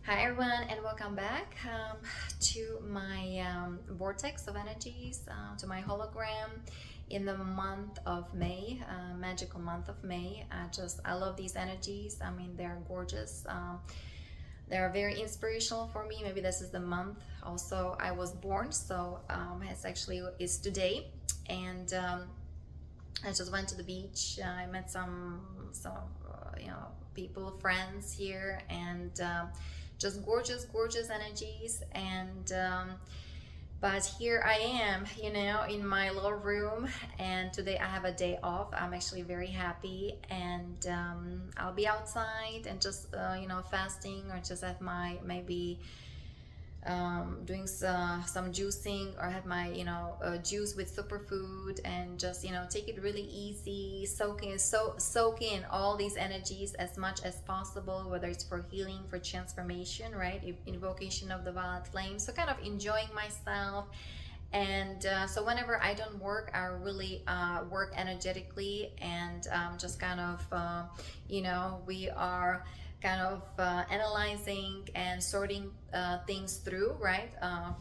Hi everyone, and welcome back to my vortex of energies, to my hologram in the month of May, magical month of May. I love these energies. I mean, they're gorgeous. They're very inspirational for me. Maybe this is the month also I was born, so it's today, and I just went to the beach. I met some people, friends here, and just gorgeous energies. And but here I am, in my little room, and today I have a day off. I'm actually very happy, and I'll be outside and just fasting, or just have my maybe doing some juicing, or have my juice with superfood, and just take it really easy, soak in all these energies as much as possible, whether it's for healing, for transformation, right? Invocation of the violet flame, so kind of enjoying myself. And so whenever I don't work, I really work energetically, and just kind of we are kind of analyzing and sorting things through, right?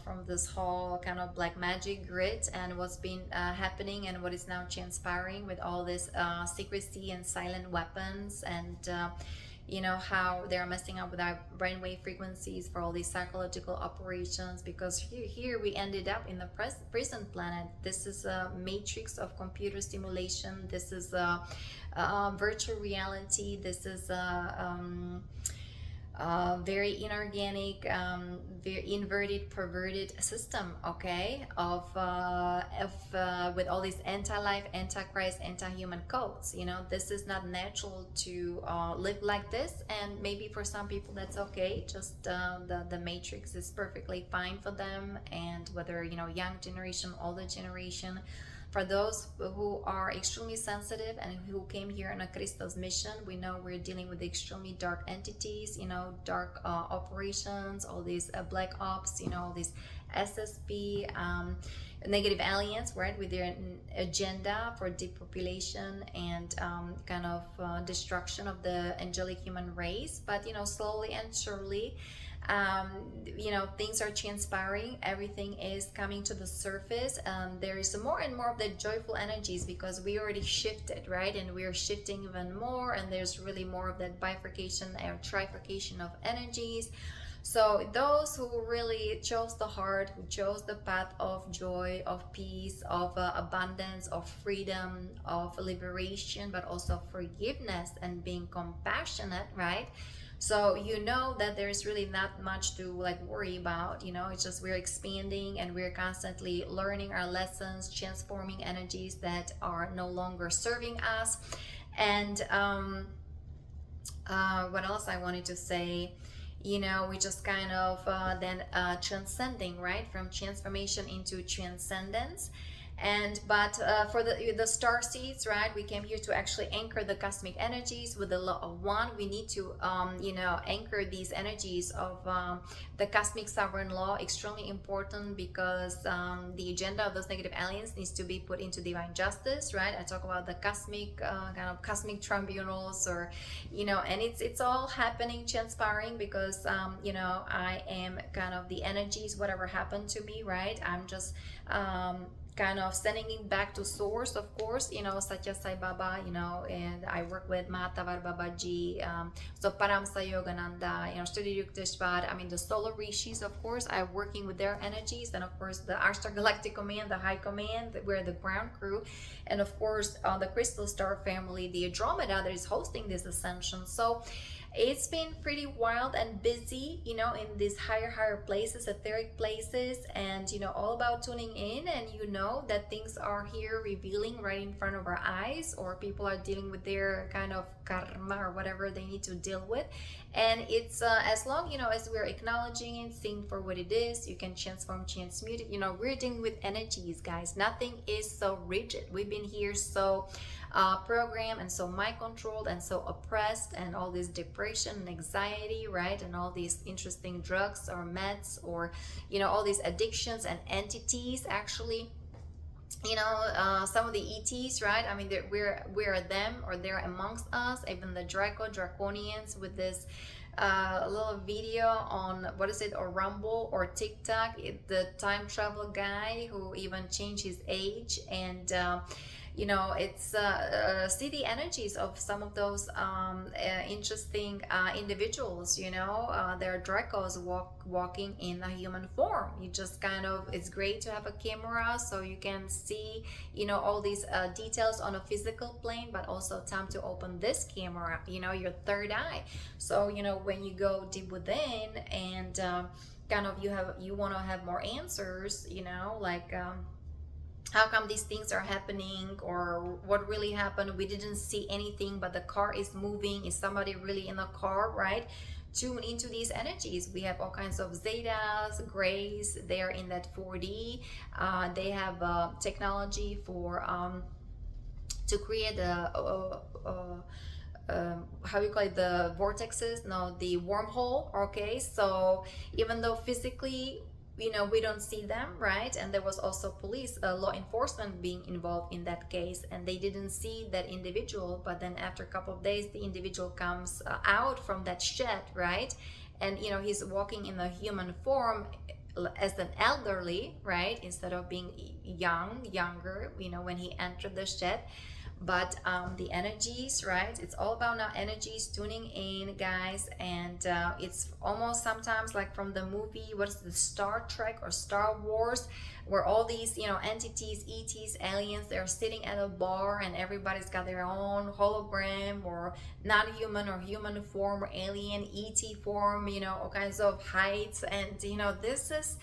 From this whole kind of black magic grid, and what's been happening, and what is now transpiring with all this secrecy and silent weapons, and how they're messing up with our brainwave frequencies for all these psychological operations. Because here we ended up in the prison planet. This is a matrix of computer simulation. This is a virtual reality. This is a very inorganic, very inverted, perverted system, okay, of with all these anti-life, anti-Christ, anti-human codes. This is not natural to live like this, and maybe for some people that's okay. Just the matrix is perfectly fine for them, and whether young generation, older generation. For those who are extremely sensitive and who came here on a Christos mission, we know we're dealing with extremely dark entities, dark operations, all these black ops, all these SSP, negative aliens, right, with their agenda for depopulation and kind of destruction of the angelic human race. But slowly and surely, things are transpiring, everything is coming to the surface. There is more and more of the joyful energies, because we already shifted, right? And we are shifting even more, and there's really more of that bifurcation or trifurcation of energies. So those who really chose the heart, who chose the path of joy, of peace, of abundance, of freedom, of liberation, but also forgiveness and being compassionate, right? So that there's really not much to worry about. It's just we're expanding, and we're constantly learning our lessons, transforming energies that are no longer serving us. And what else I wanted to say? We just kind of then transcending, right, from transformation into transcendence. But for the star seeds, right, we came here to actually anchor the cosmic energies with the law of one. We need to anchor these energies of the cosmic sovereign law. Extremely important, because the agenda of those negative aliens needs to be put into divine justice, right? I talk about the cosmic kind of cosmic tribunals, or and it's all happening, transpiring, because I am kind of the energies, whatever happened to me, right? I'm just kind of sending it back to source, of course, Satya Sai Baba, and I work with Mahatavar Babaji, so Paramsa Yogananda, Studio Yukteswar. I mean, the solar rishis, of course, I'm working with their energies, and of course the Ashtar Galactic Command, the High Command, we're the ground crew, and of course the Crystal Star family, the Andromeda, that is hosting this ascension. So it's been pretty wild and busy, in these higher places, etheric places, and all about tuning in, and that things are here revealing right in front of our eyes, or people are dealing with their kind of karma or whatever they need to deal with. And it's as long as we're acknowledging it, seeing for what it is, you can transform, transmute it. We're dealing with energies, guys. Nothing is so rigid. We've been here so programmed, and so mind controlled, and so oppressed, and all this depression and anxiety, right? And all these interesting drugs or meds, or all these addictions and entities, actually, some of the ETs, right? I mean, we're them, or they're amongst us. Even the Draconians with this a little video on, what is it, or Rumble or TikTok, the time travel guy who even changed his age. And you know, it's see the energies of some of those interesting individuals. You know, they're Dracos walking in a human form. You just kind of, it's great to have a camera so you can see, you know, all these details on a physical plane, but also time to open this camera, you know, your third eye. So, you know, when you go deep within and kind of you want to have more answers, you know, like how come these things are happening, or what really happened? We didn't see anything, but the car is moving. Is somebody really in the car, right? Tune into these energies. We have all kinds of zetas, grays. They are in that 4D. They have technology for to create how you call it, the vortexes, no, the wormhole. Okay, so even though physically, you know, we don't see them, right? And there was also police, law enforcement being involved in that case, and they didn't see that individual. But then after a couple of days, the individual comes out from that shed, right? And you know, he's walking in a human form as an elderly, right, instead of being younger, you know, when he entered the shed. But the energies, right, it's all about now energies tuning in, guys. And it's almost sometimes like from the movie, what is the Star Trek or Star Wars, where all these, you know, entities, ETs, aliens, they're sitting at a bar and everybody's got their own hologram or non-human or human form or alien ET form, you know, all kinds of heights. And you know, this is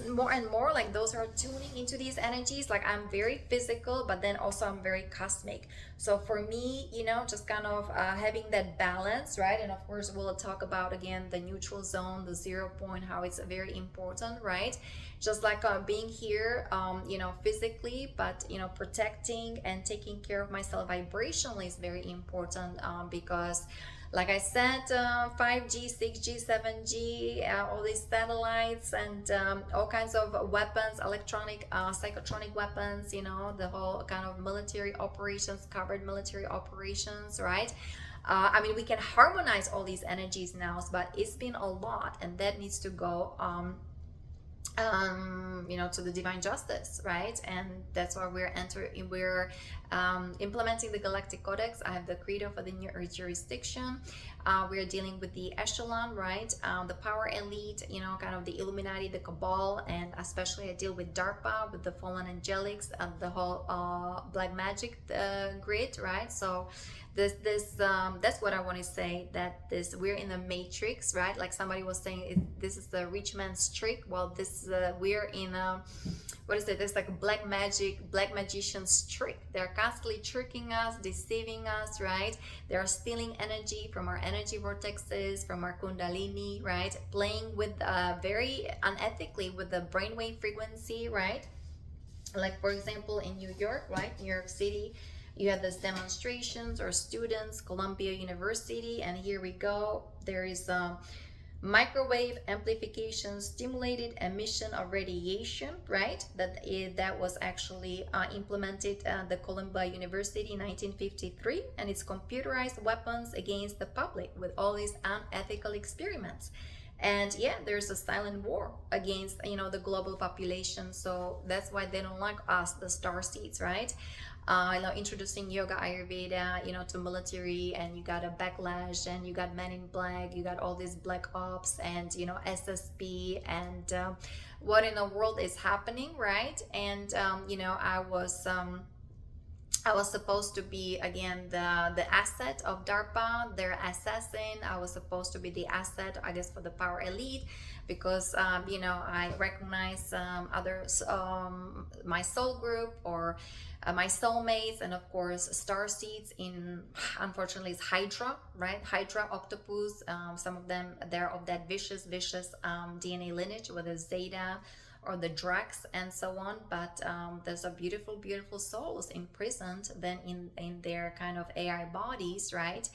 more and more like those are tuning into these energies. Like I'm very physical, but then also I'm very cosmic. So for me, you know, just kind of having that balance, right? And of course we'll talk about again the neutral zone, the 0 point, how it's very important, right? Just like being here, you know, physically, but you know, protecting and taking care of myself vibrationally is very important, because like I said, 5G, 6G, 7G, all these satellites and all kinds of weapons, electronic, psychotronic weapons, you know, the whole kind of military operations, covered military operations, right? I mean, we can harmonize all these energies now, but it's been a lot, and that needs to go you know, to the divine justice, right? And that's why we're implementing the Galactic Codex. I have the Credo for the New Earth jurisdiction. We're dealing with the echelon, right? The power elite, you know, kind of the Illuminati, the Cabal, and especially I deal with DARPA, with the fallen angelics, and the whole black magic grid, right? So that's what I want to say, that we're in the matrix, right? Like somebody was saying, this is the rich man's trick. Well, we're in a, what is it, there's like a black magician's trick. They're constantly tricking us, deceiving us, right? They're stealing energy from our energy vortexes, from our kundalini, right? Playing with very unethically with the brainwave frequency, right? Like for example in New York, right, New York City, you have these demonstrations or students, Columbia University, and here we go. There is microwave amplification stimulated emission of radiation, right? That was actually implemented at the Columbia University in 1953, and it's computerized weapons against the public with all these unethical experiments. And yeah, there's a silent war against, you know, the global population. So that's why they don't like us, the star seeds, right? You know, introducing yoga, Ayurveda, you know, to military, and you got a backlash, and you got Men in Black, you got all these black ops, and you know, SSP, and what in the world is happening, right? And you know, I was supposed to be again the asset of DARPA, their assassin. I was supposed to be the asset, I guess, for the power elite, because you know, I recognize others, my soul group, or my soulmates, and of course star seeds. In, unfortunately, it's Hydra, right? Hydra, octopus, some of them, they're of that vicious DNA lineage, whether Zeta or the Drax and so on. But there's a beautiful souls imprisoned then in their kind of AI bodies, right?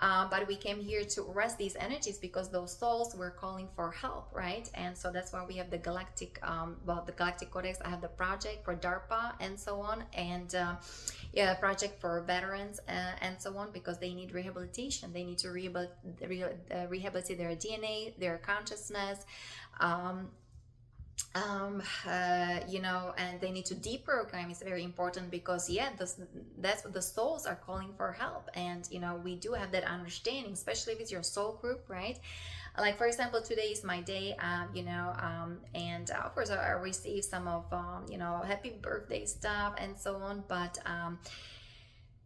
but we came here to arrest these energies because those souls were calling for help, right? And so that's why we have the Galactic, the Galactic Codex. I have the project for DARPA and so on, and yeah, project for veterans and so on, because they need rehabilitation. They need to rehabilitate their DNA, their consciousness. And they need to deprogram. Is very important because that's what the souls are calling for help. And we do have that understanding, especially with your soul group, right? Like for example, today is my day, and of course I received some of happy birthday stuff and so on, but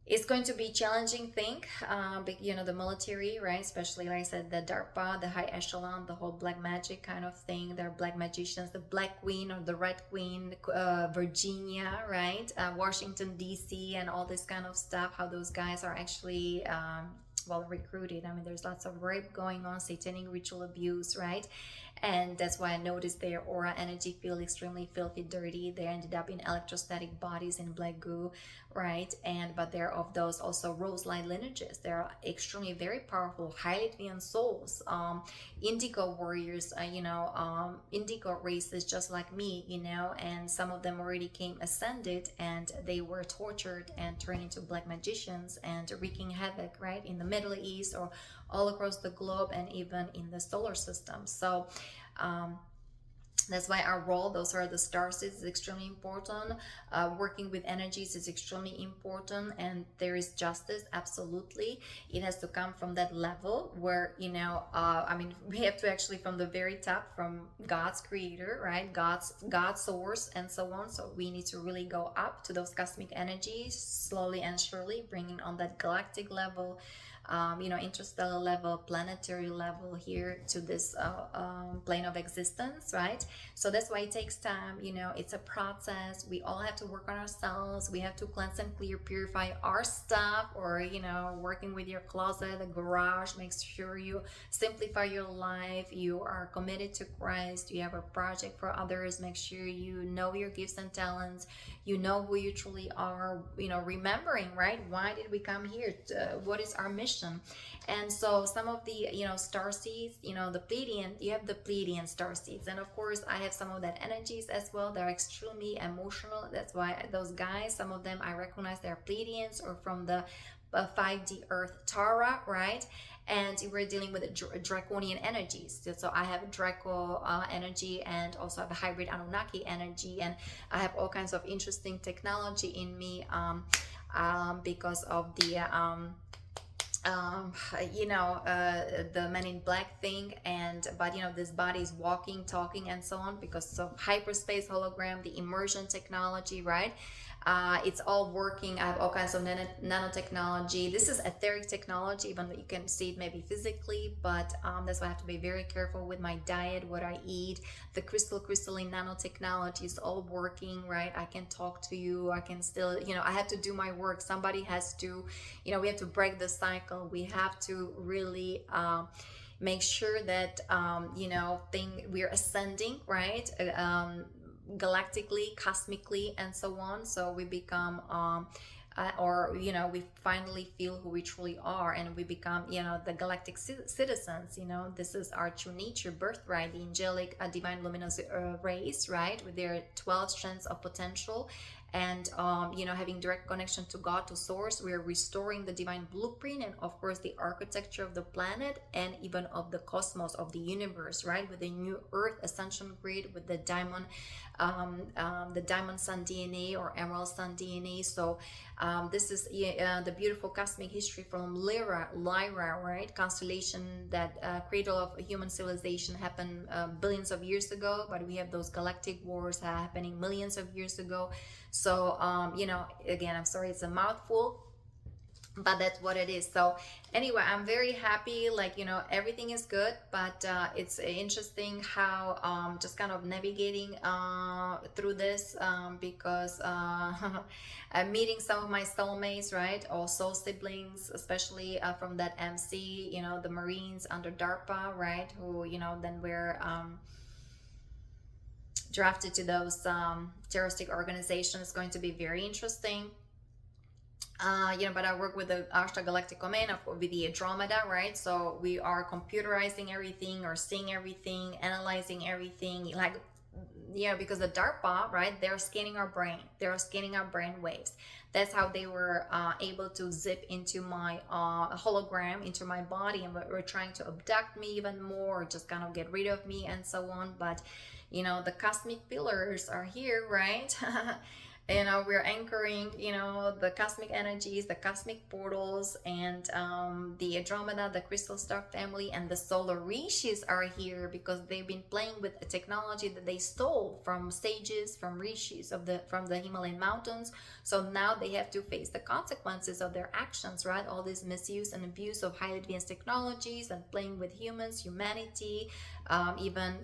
it's going to be challenging thing, the military, right? Especially, like I said, the DARPA, the high echelon, the whole black magic kind of thing. They're black magicians, the Black Queen or the Red Queen, Virginia, right? Washington, D.C. and all this kind of stuff, how those guys are actually recruited. I mean, there's lots of rape going on, satanic ritual abuse, right? And that's why I noticed their aura energy feel extremely filthy, dirty. They ended up in electrostatic bodies in black goo, right? But they're of those also rose light lineages. They're extremely very powerful, highly advanced souls, indigo warriors, indigo races just like me, and some of them already came ascended, and they were tortured and turned into black magicians and wreaking havoc, right, in the Middle East or all across the globe and even in the solar system. So that's why our role, those are the star seeds, is extremely important. Working with energies is extremely important, and there is justice, absolutely. It has to come from that level where, we have to actually from the very top, from God's creator, right? God's source and so on. So we need to really go up to those cosmic energies slowly and surely, bringing on that galactic level, interstellar level, planetary level here to this plane of existence, right? So that's why it takes time. It's a process. We all have to work on ourselves. We have to cleanse and clear, purify our stuff, or working with your closet, the garage. Make sure you simplify your life. You are committed to Christ. You have a project for others. Make sure you know your gifts and talents. You know who you truly are. Remembering, right? Why did we come here? What is our mission? And so some of the star seeds, the Pleiadian, you have the Pleiadian star seeds, and of course I have some of that energies as well. They're extremely emotional. That's why those guys, some of them I recognize they're Pleiadians or from the 5D Earth Tara, right? And we're dealing with draconian energies. So I have Draco energy, and also have a hybrid Anunnaki energy, and I have all kinds of interesting technology in me because of the the Men in Black thing, but this body is walking, talking, and so on because of hyperspace hologram, the immersion technology, right? It's all working. I have all kinds of nanotechnology. This is etheric technology, even though you can see it maybe physically, but that's why I have to be very careful with my diet, what I eat. The crystalline nanotechnology is all working, right? I can talk to you. I can still, I have to do my work. Somebody has to, we have to break the cycle. We have to really make sure that, we're ascending, right? Galactically, cosmically, and so on. So we become we finally feel who we truly are, and we become the galactic citizens. This is our true nature, birthright, the angelic divine luminous race, right, with their 12 strands of potential. And having direct connection to God, to source. We are restoring the divine blueprint, and of course the architecture of the planet and even of the cosmos, of the universe, right, with the new earth ascension grid, with the diamond sun DNA or emerald sun DNA. So this is the beautiful cosmic history from Lyra, right, constellation that cradle of human civilization happened billions of years ago, but we have those galactic wars happening millions of years ago. So again, I'm sorry, it's a mouthful, but that's what it is. So anyway, I'm very happy, everything is good, but it's interesting how just kind of navigating through this because I'm meeting some of my soulmates, right, or soul siblings, especially from that MC, the Marines under DARPA, right, who then we're drafted to those terroristic organizations. It's going to be very interesting. but I work with the Ashtar Galactic domain with the Andromeda, right? So we are computerizing everything, or seeing everything, analyzing everything, like, because the DARPA, right? They're scanning our brain. They're scanning our brain waves. That's how they were able to zip into my hologram, into my body, and were trying to abduct me even more, just kind of get rid of me and so on. But the cosmic pillars are here, right? We're anchoring the cosmic energies, the cosmic portals, and the Andromeda, the crystal star family, and the solar rishis are here because they've been playing with a technology that they stole from sages, from rishis from the Himalayan mountains. So now they have to face the consequences of their actions, right? All this misuse and abuse of highly advanced technologies and playing with humans, humanity, even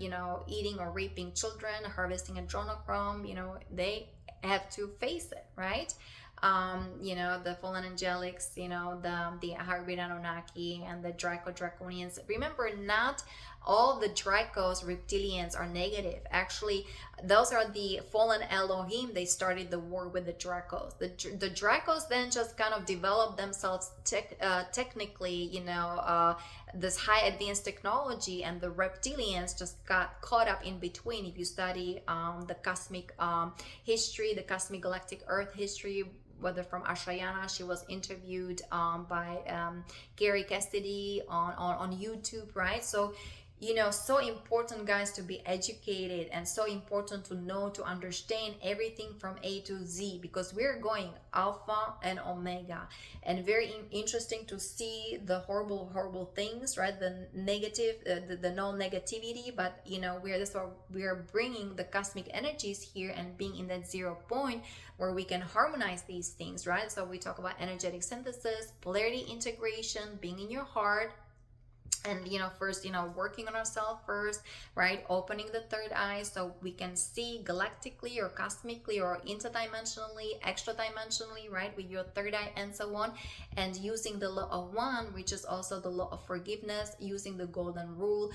eating or raping children, harvesting adrenochrome. They have to face it, right? The fallen angelics, the hybrid Anunnaki and the Draconians. Remember, not all the Dracos, reptilians, are negative. Actually, those are the fallen Elohim. They started the war with the Dracos. The Dracos then just kind of developed themselves technically, this high advanced technology, and the reptilians just got caught up in between. If you study the cosmic history, the cosmic galactic earth history, whether from Ashrayana, she was interviewed by Gary Cassidy on YouTube, right? So so important, guys, to be educated, and so important to know, to understand everything from A to Z, because we're going alpha and omega. And very interesting to see the horrible things, right? The negative, the no negativity, but we are bringing the cosmic energies here and being in that 0 point where we can harmonize these things, right? So we talk about energetic synthesis, polarity integration, being in your heart, and first working on ourselves first, right? Opening the third eye so we can see galactically or cosmically or interdimensionally, extra dimensionally, right, with your third eye and so on. And using the law of one, which is also the law of forgiveness, using the golden rule.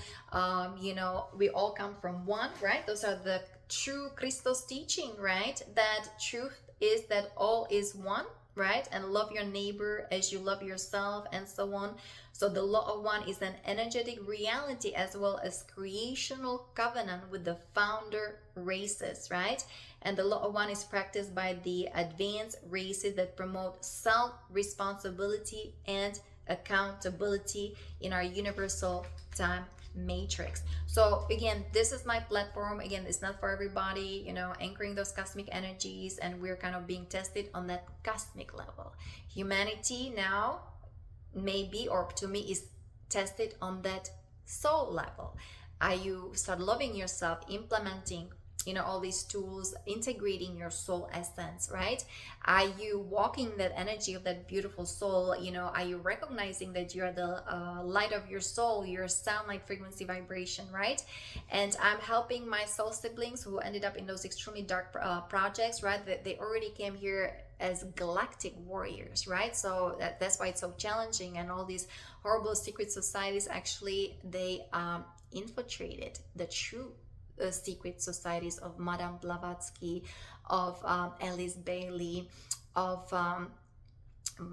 We all come from one, right? Those are the true Christos teaching, right? That truth is that all is one, right? And love your neighbor as you love yourself, and so on. So the law of one is an energetic reality as well as creational covenant with the founder races, right? And the law of one is practiced by the advanced races that promote self-responsibility and accountability in our universal time matrix. So again, this is my platform. Again, it's not for everybody, anchoring those cosmic energies, and we're kind of being tested on that cosmic level. Humanity now maybe, or to me, is tested on that soul level. Are you start loving yourself, implementing all these tools, integrating your soul essence, right? Are you walking that energy of that beautiful soul? Are you recognizing that you are the light of your soul, your sound, light, frequency, vibration, right? And I'm helping my soul siblings who ended up in those extremely dark projects, right? They already came here as galactic warriors, right? So that's why it's so challenging. And all these horrible secret societies, actually, they infiltrated the true secret societies of Madame Blavatsky, of Alice Bailey, of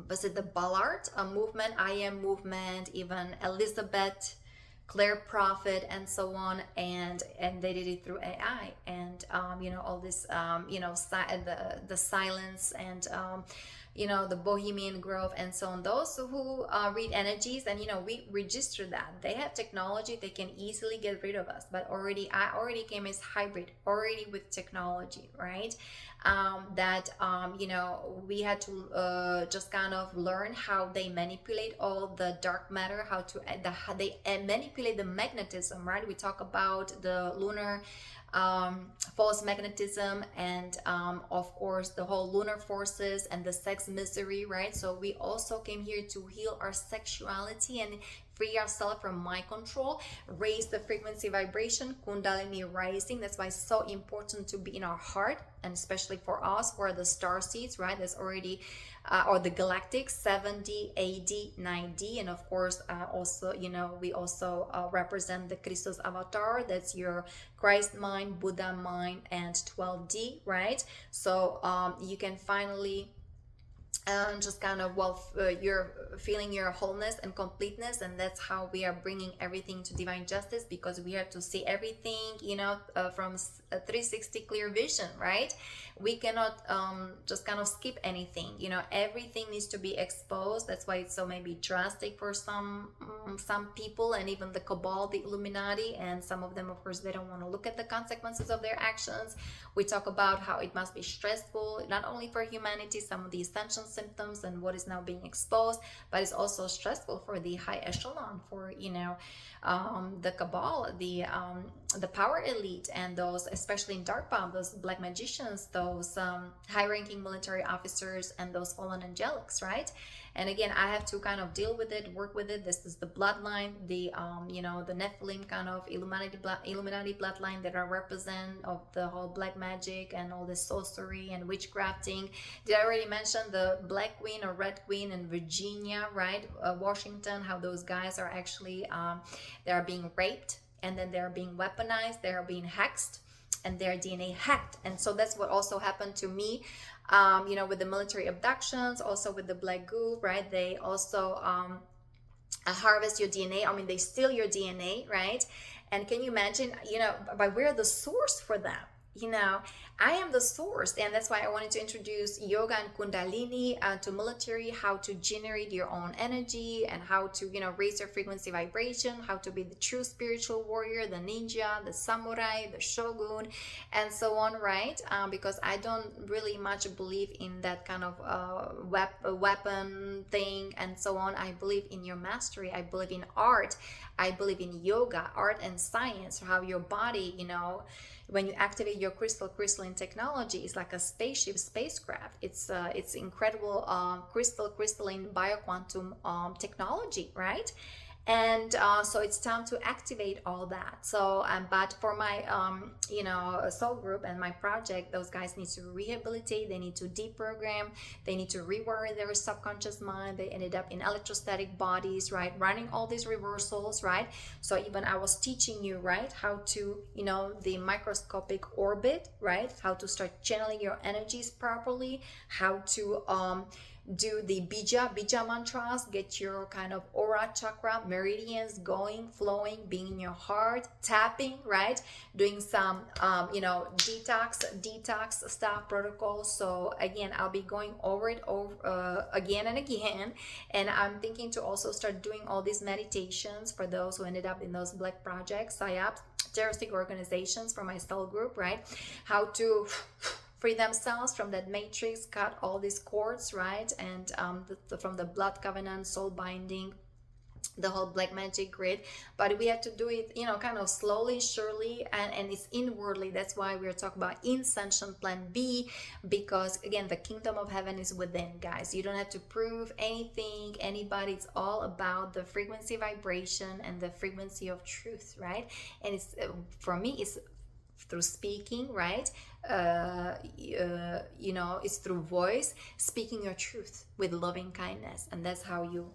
was it the Ballard movement, I Am movement, even Elizabeth, Claire Prophet, and so on, and they did it through AI, and all this the silence, and the Bohemian Grove, and so on. Those who read energies, and we register that they have technology, they can easily get rid of us. But I already came as hybrid, already with technology, right? We had to just kind of learn how they manipulate all the dark matter, how they manipulate the magnetism, right? We talk about the lunar false magnetism, and of course the whole lunar forces and the sex misery, right? So we also came here to heal our sexuality and free ourselves from mind control, raise the frequency vibration, Kundalini rising. That's why it's so important to be in our heart, and especially for us who are the star seeds, right? That's already or the Galactic 7D, 8D, 9D, and of course also we also represent the Christos Avatar. That's your Christ mind, Buddha mind, and 12D, right? So you can finally just kind of, well, you're feeling your wholeness and completeness, and that's how we are bringing everything to divine justice, because we have to see everything, you know, from a 360 clear vision, right? We cannot just kind of skip anything, you know. Everything needs to be exposed. That's why it's so maybe drastic for some people, and even the cabal, the Illuminati, and some of them, of course, they don't want to look at the consequences of their actions. We talk about how it must be stressful, not only for humanity, some of the ascension symptoms and what is now being exposed, but it's also stressful for the high echelon, for, you know, the cabal, the power elite, and those, especially in DARPA, those black magicians, those high-ranking military officers, and those fallen angelics, right? And again, I have to kind of deal with it, work with it. This is the bloodline, the you know, the Nephilim kind of Illuminati bloodline that I represent, of the whole black magic and all this sorcery and witchcrafting. Did I already mention the Black Queen or Red Queen in Virginia, right? Washington, how those guys are actually they are being raped, and then they're being weaponized, they're being hexed, and their DNA hacked. And so that's what also happened to me, you know, with the military abductions, also with the black goo, right? They also harvest your DNA. I mean, they steal your DNA, right? And can you imagine, you know, but we're the source for them. You know, I am the source, and that's why I wanted to introduce yoga and kundalini to military, how to generate your own energy, and how to, you know, raise your frequency vibration, how to be the true spiritual warrior, the ninja, the samurai, the shogun, and so on, right? Because I don't really much believe in that kind of weapon thing and so on. I believe in your mastery. I believe in art. I believe in yoga, art and science, how your body, you know, when you activate your crystalline technology, it's like a spacecraft. It's incredible crystalline bioquantum technology, right? And so it's time to activate all that. So but for my you know, soul group and my project, those guys need to rehabilitate, they need to deprogram, they need to rewire their subconscious mind. They ended up in electrostatic bodies, right, running all these reversals, right? So even I was teaching you, right, how to, you know, the microscopic orbit, right, how to start channeling your energies properly, how to do the bija mantras, get your kind of aura chakra meridians going, flowing, being in your heart, tapping, right, doing some you know, detox stuff, protocols. So again, I'll be going over it again and again, and I'm thinking to also start doing all these meditations for those who ended up in those black projects, psyops, terroristic organizations, for my cell group, right, how to free themselves from that matrix, cut all these cords, right? And from the blood covenant, soul binding, the whole black magic grid. But we have to do it, you know, kind of slowly, surely, and it's inwardly. That's why we're talking about Inscension Plan B, because again, the kingdom of heaven is within, guys. You don't have to prove anything, anybody. It's all about the frequency vibration and the frequency of truth, right? And it's for me, it's through speaking, right? You know, it's through voice, speaking your truth with loving kindness, and that's how you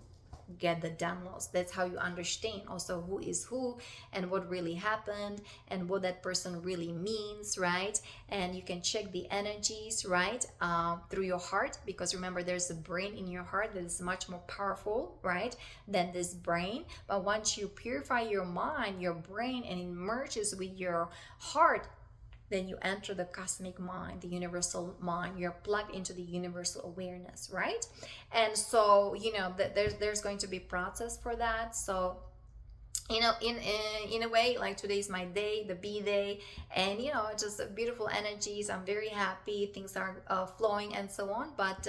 get the downloads. That's how you understand also who is who, and what really happened, and what that person really means, right? And you can check the energies, right, through your heart, because remember, there's a brain in your heart that is much more powerful, right, than this brain. But once you purify your mind, your brain, and it merges with your heart, then you enter the cosmic mind, the universal mind. You're plugged into the universal awareness, right? And so, you know, there's going to be process for that. So, you know, in a way, like today's my day, the B day, and you know, just beautiful energies. I'm very happy, things are flowing and so on. But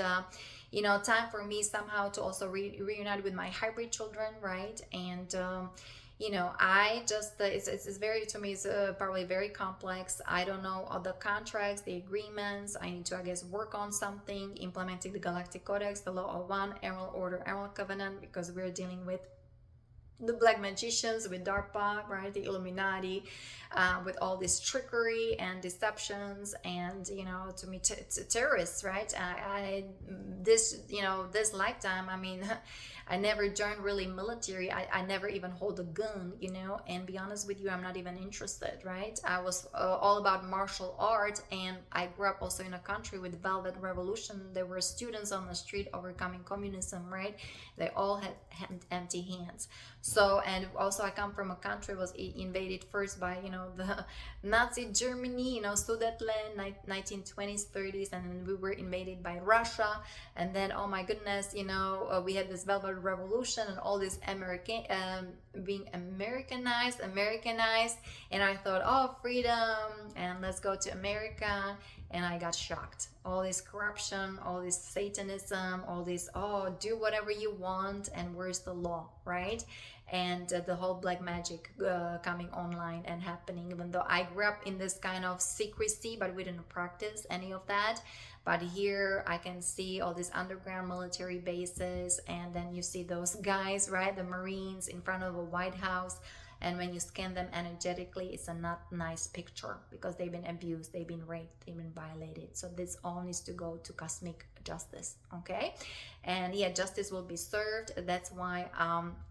you know, time for me somehow to also reunite with my hybrid children, right? And you know, I just it's very, to me, it's probably very complex. I don't know all the contracts, the agreements. I need to, I guess, work on something, implementing the Galactic Codex, the Law of One, Emerald Order, Emerald Covenant, because we're dealing with the black magicians with DARPA, right? The Illuminati, with all this trickery and deceptions, and to me, terrorists, right? This this lifetime, I mean, I never joined really military. I never even hold a gun, and be honest with you, I'm not even interested, right? I was all about martial art, and I grew up also in a country with Velvet Revolution. There were students on the street overcoming communism, right? They all had empty hands. So, and also I come from a country was invaded first by the Nazi Germany, Sudetenland, 1920s, 30s, and then we were invaded by Russia, and then oh my goodness, we had this Velvet Revolution and all this being Americanized, and I thought, oh, freedom, and let's go to America. And I got shocked. All this corruption, all this Satanism, all this, oh, do whatever you want, and where's the law, right? And the whole black magic coming online and happening, even though I grew up in this kind of secrecy, but we didn't practice any of that. But here I can see all these underground military bases, and then you see those guys, right? The Marines in front of a White House. And when you scan them energetically, it's a not nice picture, because they've been abused, they've been raped, they've been violated. So this all needs to go to cosmic justice, okay? And yeah, justice will be served. That's why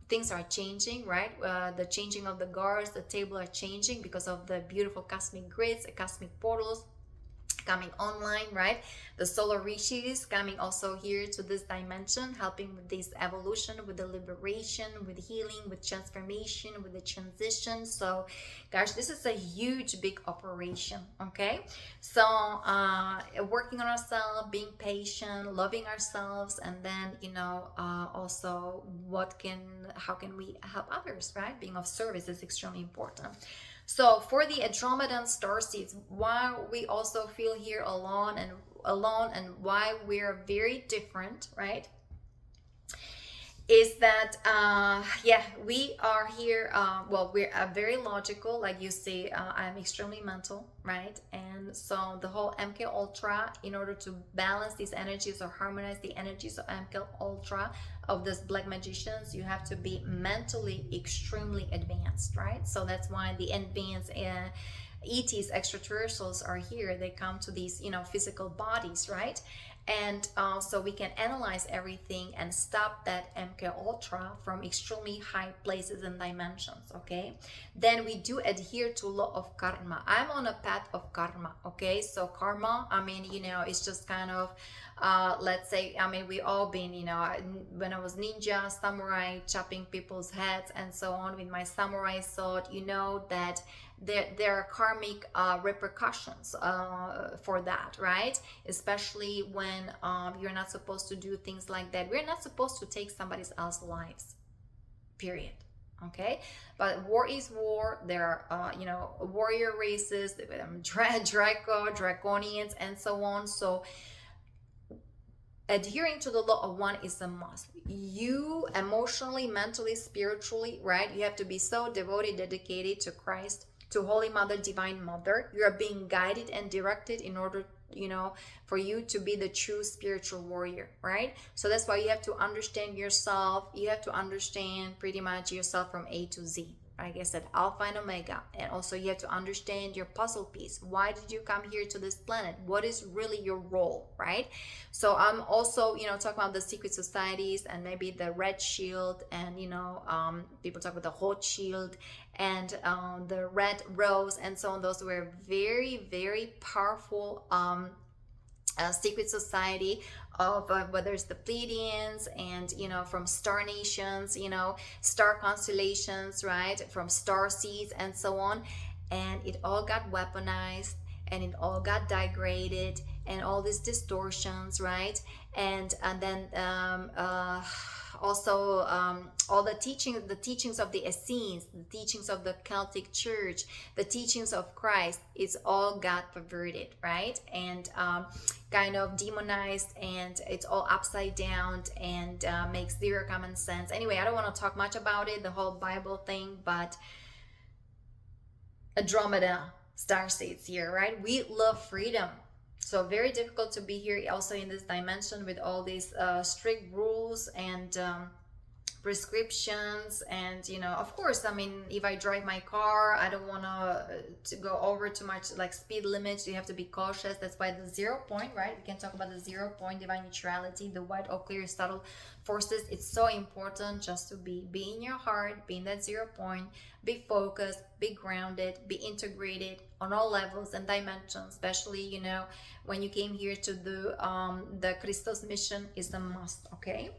things are changing, right? The changing of the guards, the table are changing because of the beautiful cosmic grids, cosmic portals coming online, right? The solar rishis coming also here to this dimension, helping with this evolution, with the liberation, with healing, with transformation, with the transition. So gosh, this is a huge big operation, okay? So working on ourselves, being patient, loving ourselves, and then also how can we help others, right? Being of service is extremely important. So for the Andromedan star seeds, why we also feel here alone and why we're very different, right? Is that we are here, we're very logical, like you see. I'm extremely mental, right? And so the whole MK Ultra, in order to balance these energies or harmonize the energies of MK Ultra, of this black magicians, you have to be mentally extremely advanced, right? So that's why the advanced ETs, extraterrestrials, are here. They come to these physical bodies, right? And so we can analyze everything and stop that MK Ultra from extremely high places and dimensions, okay? Then we do adhere to law of karma. I'm on a path of karma, okay? So karma, I mean, it's just kind of, let's say, I mean, we all been, when I was ninja, samurai, chopping people's heads and so on with my samurai sword, that there are karmic repercussions for that, right? Especially when you're not supposed to do things like that. We're not supposed to take somebody else's lives, period. Okay, but war is war. There are warrior races, draconians, and so on. So adhering to the law of one is a must. You emotionally, mentally, spiritually, right? You have to be so devoted, dedicated to Christ, to Holy Mother, Divine Mother. You are being guided and directed in order, for you to be the true spiritual warrior, right? So that's why you have to understand yourself. You have to understand pretty much yourself from A to Z. Like I said, Alpha and Omega. And also you have to understand your puzzle piece. Why did you come here to this planet? What is really your role, right? So I'm also, talking about the secret societies and maybe the red shield, and, people talk about the hot shield and the red rose and so on. Those were very, very powerful secret society of whether it's the Pleiadians and from star nations, star constellations, right, from star seeds and so on. And it all got weaponized and it all got degraded and all these distortions, right? And then also all the teachings of the Essenes, the teachings of the Celtic Church, the teachings of Christ, it's all got perverted, right? And kind of demonized, and it's all upside down and makes zero common sense. Anyway, I don't want to talk much about it, the whole Bible thing, but Andromeda star seeds here, right? We love freedom. So very difficult to be here also in this dimension with all these strict rules and prescriptions. And you know, of course, I mean, if I drive my car, I don't want to go over too much like speed limits. You have to be cautious. That's why the 0 point, right? We can talk about the 0 point, divine neutrality, the white or clear subtle forces. It's so important just to be in your heart, be in that 0 point, be focused, be grounded, be integrated on all levels and dimensions. Especially, you know, when you came here to do the Christos mission is a must. Okay.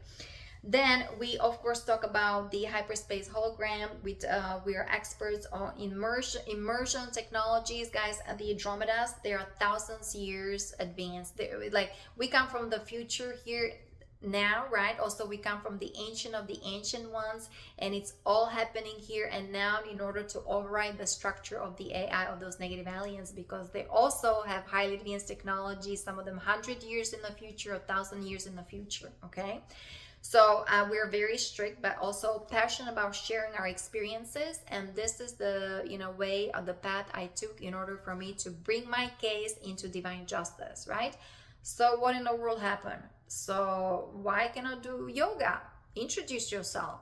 Then we of course talk about the hyperspace hologram. With we are experts on immersion technologies, guys. At the Andromedas, they are thousands years advanced. They're, like, we come from the future here now, right? Also, we come from the ancient of the ancient ones, and it's all happening here and now in order to override the structure of the AI of those negative aliens, because they also have highly advanced technology, some of them 100 years in the future, 1,000 years in the future. Okay. So we're very strict, but also passionate about sharing our experiences. And this is the, you know, way of the path I took in order for me to bring my case into divine justice, right? So what in the world happened? So why cannot do yoga? Introduce yourself,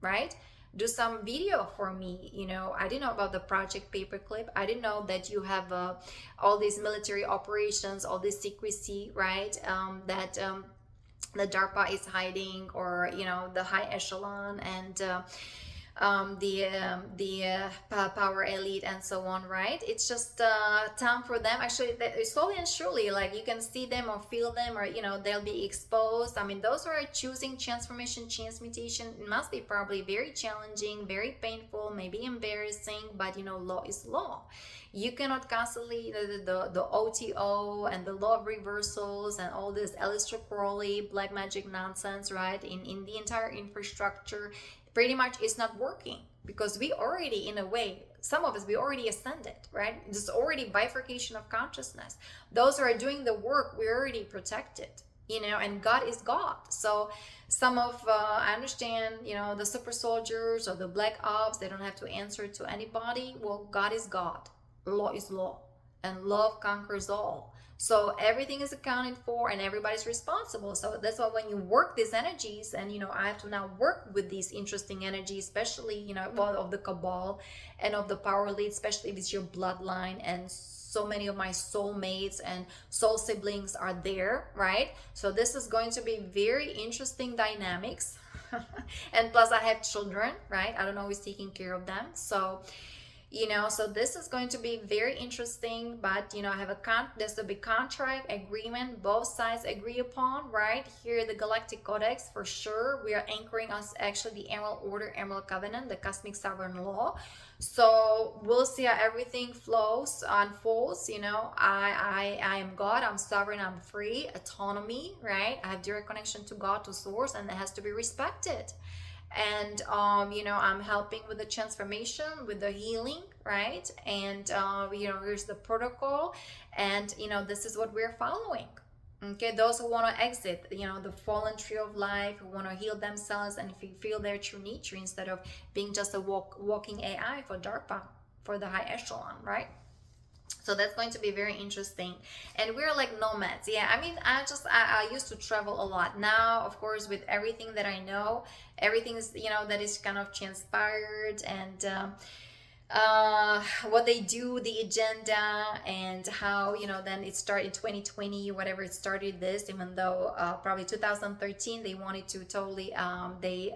right? Do some video for me. You know, I didn't know about the project Paperclip. I didn't know that you have all these military operations, all this secrecy, right? That the DARPA is hiding, or you know, the high echelon and the power elite and so on, right? It's just time for them. Actually, slowly and surely, like, you can see them or feel them, or you know, they'll be exposed. I mean, those who are choosing transformation, transmutation, it must be probably very challenging, very painful, maybe embarrassing, but you know, law is law. You cannot constantly the OTO and the law of reversals and all this Aleister Crowley black magic nonsense, right? In the entire infrastructure, pretty much it's not working, because we already, in a way, some of us, we already ascended, right? There's already bifurcation of consciousness. Those who are doing the work, we're already protected, you know, and God is God. So some of I understand, you know, the super soldiers or the black ops, they don't have to answer to anybody. Well, God is God. Law is law, and love conquers all. So everything is accounted for and everybody's responsible. So that's why when you work these energies, and you know, I have to now work with these interesting energies, especially, you know, well, of the cabal and of the power lead, especially if it's your bloodline, and so many of my soulmates and soul siblings are there, right? So this is going to be very interesting dynamics. And plus I have children, right? I don't know who's taking care of them. So you know, so this is going to be very interesting. But you know, I have there's a big contract agreement both sides agree upon, right? Here the Galactic Codex, for sure, we are anchoring us actually the Emerald Order, Emerald Covenant, the Cosmic Sovereign Law. So we'll see how everything flows, unfolds. You know, I am God, I'm sovereign, I'm free, autonomy, right? I have direct connection to God, to source, and it has to be respected. And you know, I'm helping with the transformation, with the healing, right? And you know, here's the protocol, and you know, this is what we're following. Okay, those who want to exit, you know, the fallen tree of life, who want to heal themselves and feel their true nature, instead of being just a walking AI for DARPA, for the high echelon, right? So that's going to be very interesting. And we're like nomads. Yeah, I mean, I used to travel a lot. Now, of course, with everything that I know, everything is, you know, that is kind of transpired, and what they do, the agenda, and how, you know, then it started in 2020, whatever, it started this, even though probably 2013 they wanted to totally they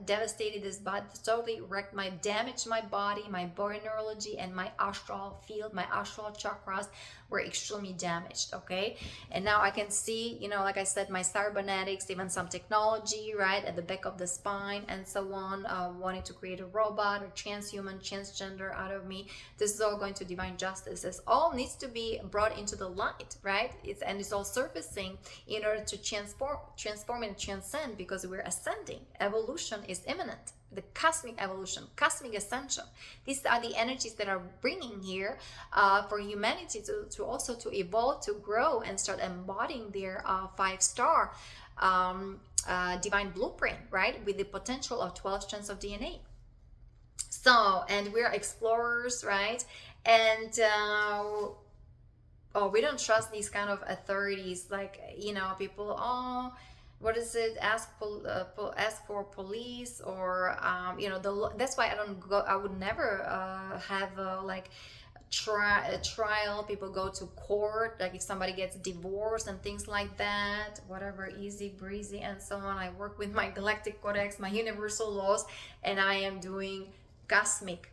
devastated this body, totally wrecked damaged my body, my bioneurology, and my astral field, my astral chakras were extremely damaged. Okay, and now I can see, you know, like I said, my cybernetics, even some technology, right, at the back of the spine and so on, wanting to create a robot or transhuman, transgender out of me. This is all going to divine justice. This all needs to be brought into the light, right? It's all surfacing in order to transform and transcend, because we're ascending. Evolution is imminent. The cosmic evolution, cosmic ascension. These are the energies that are bringing here for humanity to also to evolve, to grow, and start embodying their 5-star divine blueprint, right? With the potential of 12 strands of DNA. So, and we're explorers, right? And we don't trust these kind of authorities, like, you know, people, what is it, ask for police, or that's why I would never have like a trial. People go to court, like if somebody gets divorced and things like that, whatever, easy breezy and so on. I work with my Galactic Codex, my universal laws, and I am doing cosmic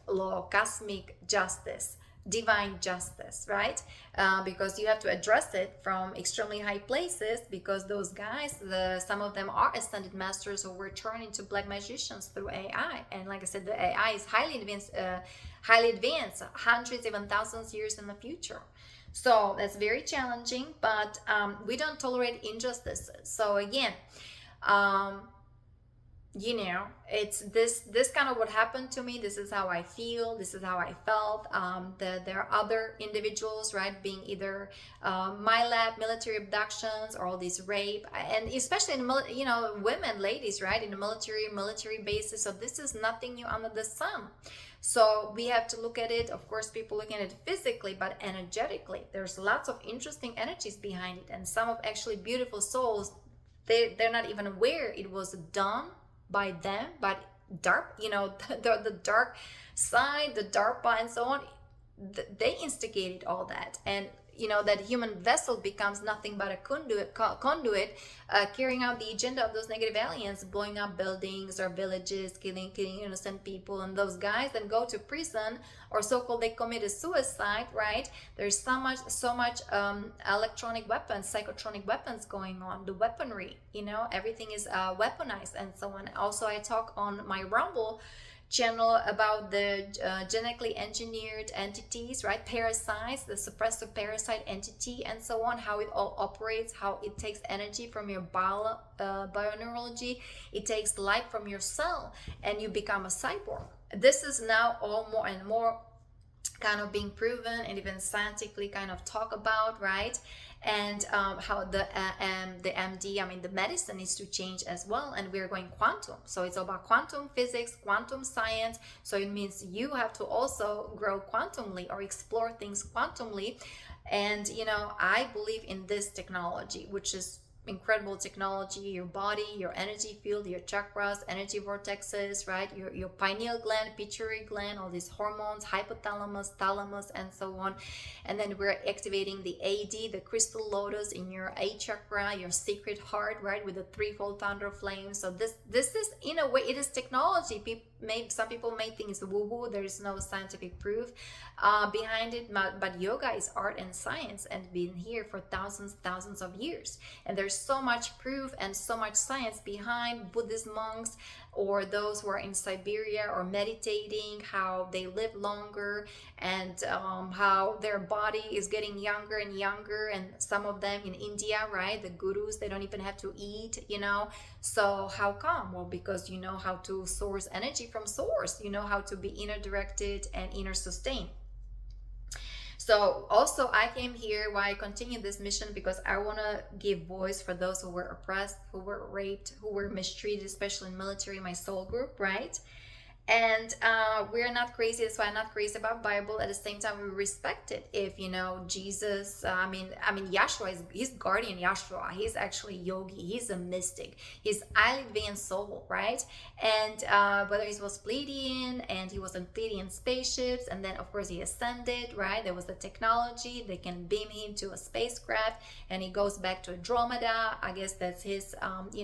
law, cosmic justice, divine justice, right? Because you have to address it from extremely high places, because those guys, some of them are ascended masters who were turned into black magicians through AI. And like I said, the AI is highly advanced, hundreds, even thousands years in the future. So that's very challenging, but we don't tolerate injustices. So again, it's this kind of what happened to me. This is how I feel. This is how I felt. There are other individuals, right, being either my lab, military abductions, or all these rape, and especially in women, ladies, right, in the military bases. So this is nothing new under the sun. So we have to look at it, of course, people looking at it physically, but energetically. There's lots of interesting energies behind it, and some of actually beautiful souls, they're not even aware it was done by them, but the dark side, the DARPA and so on, they instigated all that. And that human vessel becomes nothing but a conduit carrying out the agenda of those negative aliens, blowing up buildings or villages, killing innocent people. And those guys then go to prison, or so-called they committed suicide, right? There's so much electronic weapons, psychotronic weapons going on, the weaponry, everything is weaponized and so on. Also, I talk on my Rumble channel about the genetically engineered entities, right? Parasites, the suppressive parasite entity and so on, how it all operates, how it takes energy from your bioneurology, it takes life from your cell, and you become a cyborg. This is now all more and more kind of being proven and even scientifically kind of talk about, right? And how the MD, the medicine needs to change as well, and we're going quantum. So it's about quantum physics, quantum science. So it means you have to also grow quantumly or explore things quantumly. And I believe in this technology, which is incredible technology. Your body, your energy field, your chakras, energy vortexes, right? Your pineal gland, pituitary gland, all these hormones, hypothalamus, thalamus, and so on. And then we're activating the AD, the crystal lotus in your A chakra, your sacred heart, right, with the threefold thunder flame. So this is, in a way, it is technology. Some people may think it's woo-woo. There is no scientific proof behind it, but yoga is art and science, and been here for thousands of years. And there's so much proof and so much science behind Buddhist monks or those who are in Siberia or meditating, how they live longer, and how their body is getting younger and younger. And some of them in India, right, the gurus, they don't even have to eat, So how come? Well, because you know how to source energy from source, you know how to be inner directed and inner sustained. So also I came here, why I continue this mission, because I want to give voice for those who were oppressed, who were raped, who were mistreated, especially in military, my soul group, right? And we're not crazy. That's why I'm not crazy about Bible. At the same time, we respect it. If Jesus, Yahshua he's guardian Yahshua. He's actually yogi. He's a mystic. He's highly advanced soul, right? And whether he was Pleiadian, and he was in Pleiadian spaceships, and then of course he ascended, right? There was the technology. They can beam him to a spacecraft, and he goes back to Andromeda. I guess that's his, home,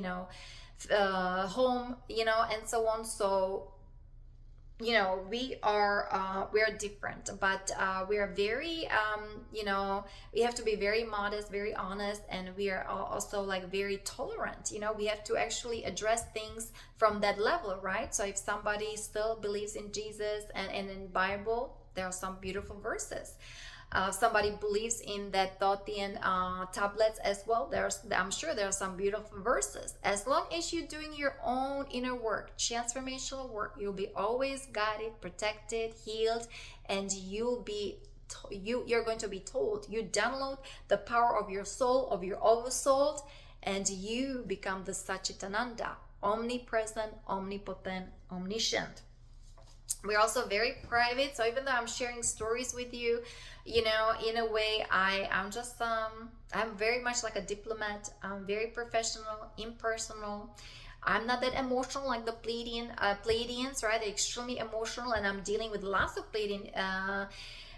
and so on. So we are different, but we are very we have to be very modest, very honest, and we are also like very tolerant. We have to actually address things from that level, right? So if somebody still believes in Jesus and in Bible, there are some beautiful verses. Somebody believes in that Thotian tablets as well, I'm sure there are some beautiful verses. As long as you're doing your own inner work, transformational work, you'll be always guided, protected, healed, and you're going to be told. You download the power of your soul, of your oversoul, and you become the Satchitananda, omnipresent, omnipotent, omniscient. We're also very private, so even though I'm sharing stories with you, you know, in a way, I'm very much like a diplomat. I'm very professional, impersonal. I'm not that emotional like the Pleiadians, right? They're extremely emotional, and I'm dealing with lots of Pleiadian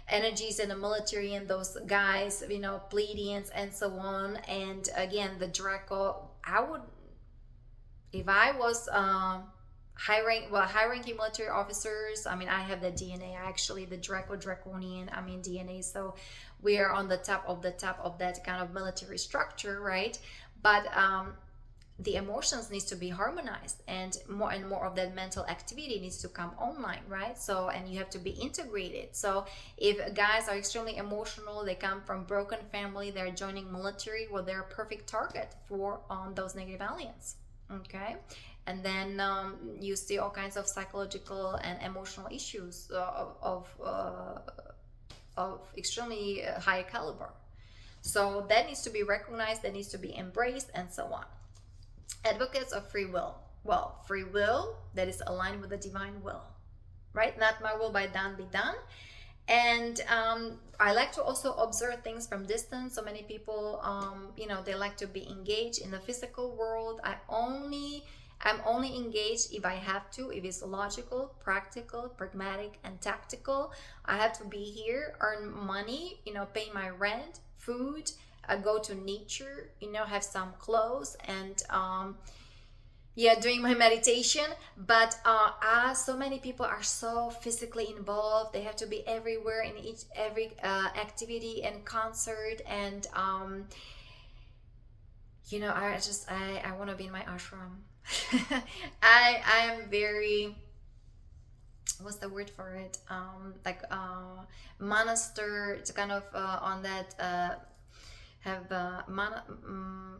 energies in the military, and those guys, you know, Pleiadians and so on. And again, the Draco, I would, if I was high ranking military officers, I mean, I have the DNA, actually the Draconian, I mean, DNA. So we are on the top of that kind of military structure, right? But the emotions needs to be harmonized, and more of that mental activity needs to come online, right? So, and you have to be integrated. So if guys are extremely emotional, they come from broken family, they're joining military, well, they're a perfect target for those negative aliens. Okay. And then you see all kinds of psychological and emotional issues of extremely high caliber. So that needs to be recognized, that needs to be embraced, and so on. Advocates of free will. Well, free will that is aligned with the divine will, right? Not my will by done be done. And I like to also observe things from distance. So many people, you know, they like to be engaged in the physical world. I'm only engaged if I have to, if it's logical, practical, pragmatic, and tactical. I have to be here, earn money, you know, pay my rent, food, go to nature, you know, have some clothes, and doing my meditation. But so many people are so physically involved, they have to be everywhere in every activity and concert, and you know, I want to be in my ashram. I am very, what's the word for it, like monastery. It's kind of on that have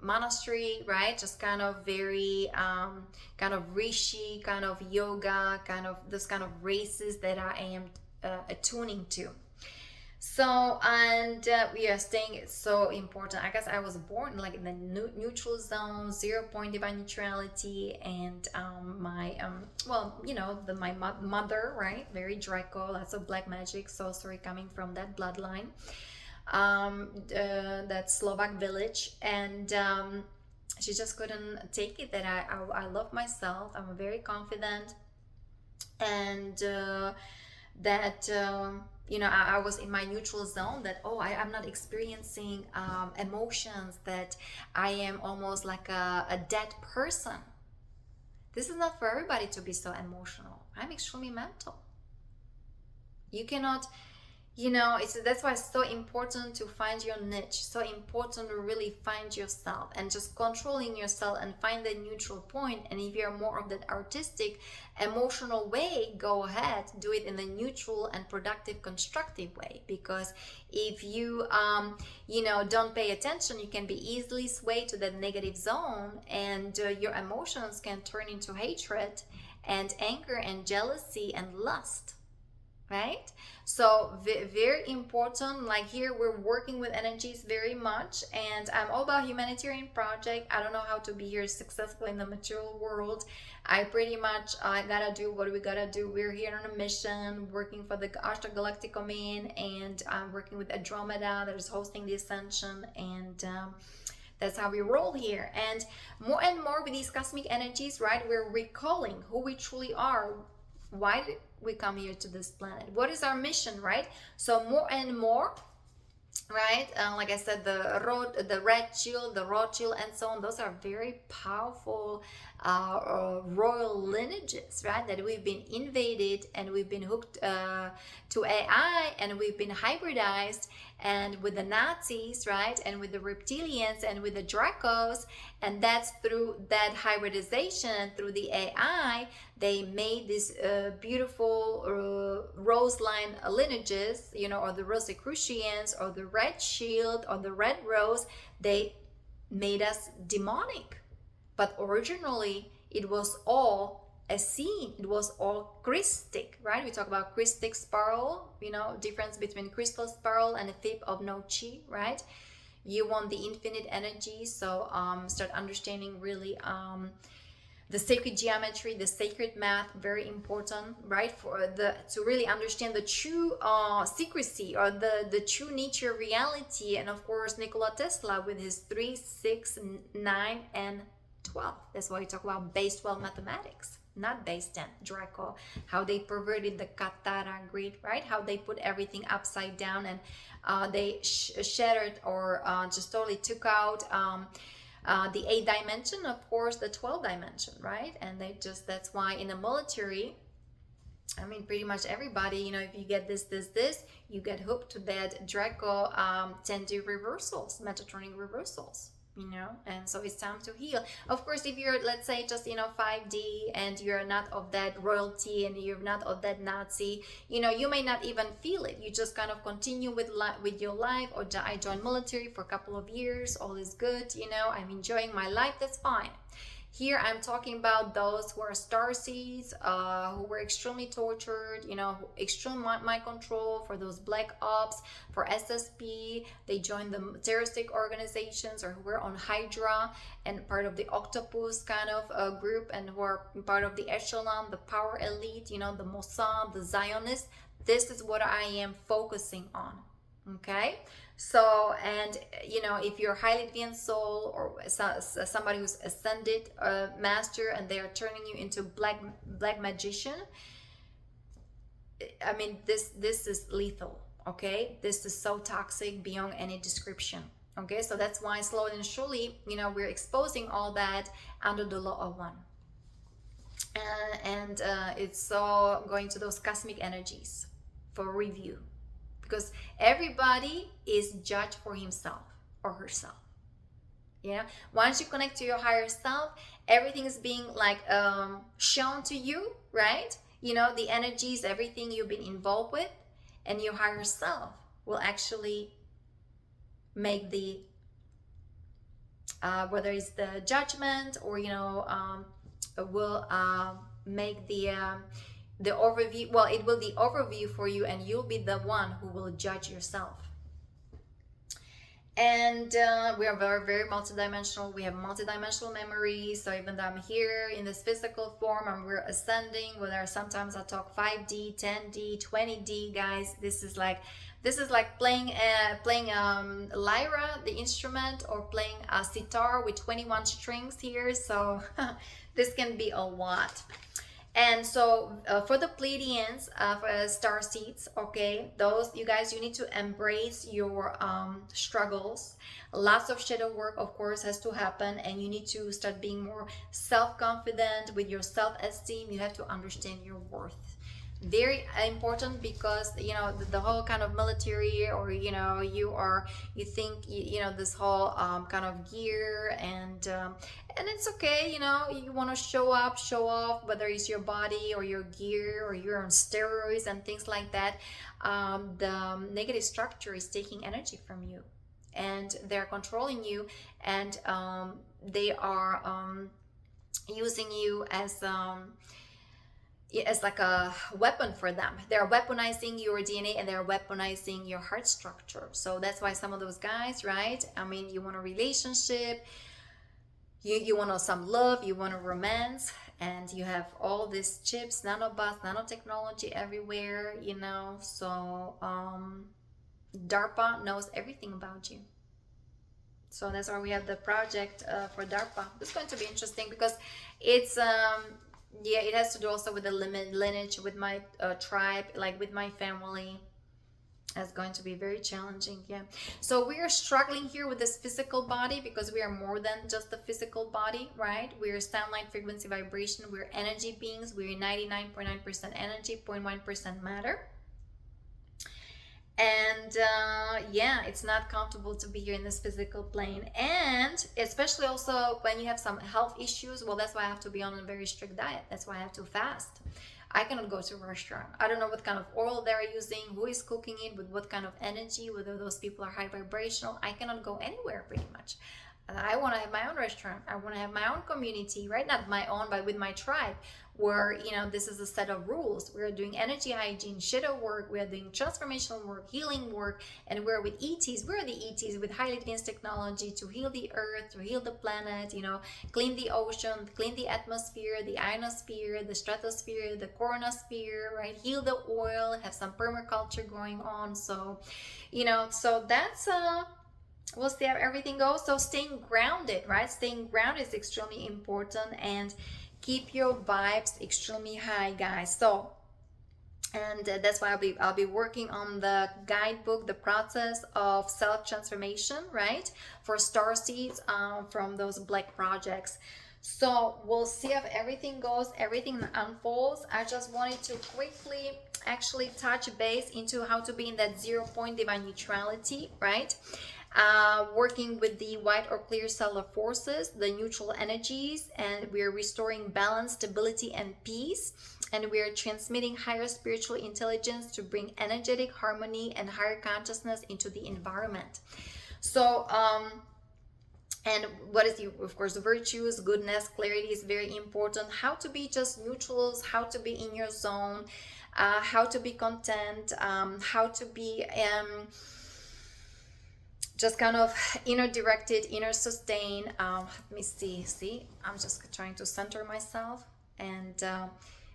monastery, right? Just kind of very kind of rishi, kind of yoga, kind of those kind of races that I am attuning to. So, and staying is so important. I guess I was born like in the neutral zone, 0 point divine neutrality, and my well, you know, my mother, right, very Draco, lots of black magic, sorcery coming from that bloodline, that Slovak village. And she just couldn't take it that I love myself, I'm very confident, and that you know, I was in my neutral zone, that I'm not experiencing emotions, that I am almost like a dead person. This is not for everybody to be so emotional. I'm extremely mental. You cannot, you know, that's why it's so important to find your niche, so important to really find yourself, and just controlling yourself and find the neutral point. And if you're more of that artistic, emotional way, go ahead, do it in the neutral and productive, constructive way. Because if you you know, don't pay attention, you can be easily swayed to that negative zone, and your emotions can turn into hatred and anger and jealousy and lust, right? So very important. Like here we're working with energies very much, and I'm all about humanitarian project. I don't know how to be here successful in the material world. I pretty much gotta do what we gotta do. We're here on a mission, working for the Ashtar Galactic domain, and I'm working with Andromeda that is hosting the Ascension, and that's how we roll here. And more with these cosmic energies, right, we're recalling who we truly are. Why did we come here to this planet? What is our mission, right? So more and more, right? Like I said, the red shield, the Rothschild, and so on. Those are very powerful royal lineages, right? That we've been invaded, and we've been hooked to AI, and we've been hybridized, and with the Nazis, right? And with the reptilians, and with the Dracos, and that's through that hybridization, through the AI, they made these beautiful rose line lineages, you know, or the Rosicrucians, or the red shield, or the red rose. They made us demonic. But originally, it was all a scene. It was all Christic, right? We talk about Christic spiral, you know, difference between Christos spiral and a tip of no chi, right? You want the infinite energy, so start understanding really the sacred geometry, the sacred math, very important, right? For to really understand the true secrecy, or the true nature of reality. And of course, Nikola Tesla with his 3, 6, 9, and 12. That's why we talk about base 12 mathematics, not base 10. Draco, how they perverted the Katara grid, right? How they put everything upside down, and they shattered, or just totally took out the 8th dimension, of course, the 12th dimension, right? And that's why in the military, I mean, pretty much everybody, you know, if you get this, you get hooked to that Draco 10D reversals, Metatronic reversals, you know. And so it's time to heal. Of course, if you're, let's say, just, you know, 5D, and you're not of that royalty, and you're not of that Nazi, you know, you may not even feel it. You just kind of continue with your life. Or I joined military for a couple of years, all is good, you know, I'm enjoying my life, that's fine. Here I'm talking about those who are starseeds, who were extremely tortured, you know, extreme mind control, for those black ops, for SSP. They joined the terroristic organizations, or who were on Hydra and part of the Octopus kind of group, and who are part of the Echelon, the power elite, you know, the Mossad, the Zionists. This is what I am focusing on. Okay, so, and you know, if you're highly advanced soul, or somebody who's ascended master, and they are turning you into black magician, I mean, this is lethal. Okay, this is so toxic beyond any description. Okay, so that's why slowly and surely, you know, we're exposing all that under the law of one. And it's all going to those cosmic energies for review. Because everybody is judged for himself or herself. Yeah. Once you connect to your higher self, everything is being like shown to you, right? You know, the energies, everything you've been involved with, and your higher self will actually make the whether it's the judgment, or you know, will make the overview. Well, it will be overview for you, and you'll be the one who will judge yourself. And we are very, very multidimensional. We have multidimensional memories. So even though I'm here in this physical form, and we're ascending, whether sometimes I talk 5D, 10D, 20D, guys, this is like playing lyra, the instrument, or playing a sitar with 21 strings here. So this can be a lot. And so for the Pleiadians, for star seeds, okay, those, you guys, you need to embrace your struggles. Lots of shadow work, of course, has to happen, and you need to start being more self-confident with your self-esteem. You have to understand your worth. Very important, because you know the whole kind of military, or you know, you think you know this whole kind of gear, and it's okay, you know, you want to show off, whether it's your body or your gear, or you're on steroids and things like that. The negative structure is taking energy from you, and they're controlling you, and they are using you as like a weapon for them. They're weaponizing your DNA, and they're weaponizing your heart structure. So that's why some of those guys, right? I mean, you want a relationship, you want some love, you want a romance, and you have all these chips, nanobots, nanotechnology everywhere, you know. So DARPA knows everything about you. So that's why we have the project for DARPA. It's going to be interesting, because it's yeah, it has to do also with the lineage, with my tribe, like with my family. That's going to be very challenging. Yeah, so we are struggling here with this physical body, because we are more than just the physical body, right? We're sound, light, frequency, vibration. We're energy beings. We're 99.9% energy, 0.1% matter. And yeah, it's not comfortable to be here in this physical plane, and especially also when you have some health issues. Well, that's why I have to be on a very strict diet. That's why I have to fast. I cannot go to a restaurant. I don't know what kind of oil they're using, who is cooking it, with what kind of energy, whether those people are high vibrational. I cannot go anywhere, pretty much. I want to have my own restaurant. I want to have my own community, right? Not my own, but with my tribe, where, you know, this is a set of rules. We're doing energy hygiene, shadow work, we're doing transformational work, healing work, and we're with ETs. We're the ETs with highly advanced technology to heal the earth, to heal the planet, you know, clean the ocean, clean the atmosphere, the ionosphere, the stratosphere, the coronosphere, right? Heal the oil, have some permaculture going on. So, you know, so that's we'll see how everything goes. So staying grounded, right? Staying grounded is extremely important, and keep your vibes extremely high, guys. So, and that's why I'll be working on the guidebook, the process of self transformation, right, for star seeds from those black projects. So we'll see how everything goes, everything unfolds. I just wanted to quickly actually touch base into how to be in that 0 point divine neutrality, right? Working with the white or clear stellar forces, the neutral energies, and we're restoring balance, stability, and peace. And we're transmitting higher spiritual intelligence to bring energetic harmony and higher consciousness into the environment. So, and what is, of course, virtues, goodness, clarity is very important. How to be just neutrals, how to be in your zone, how to be content, how to be just kind of inner directed, inner sustained. Let me see, I'm just trying to center myself, and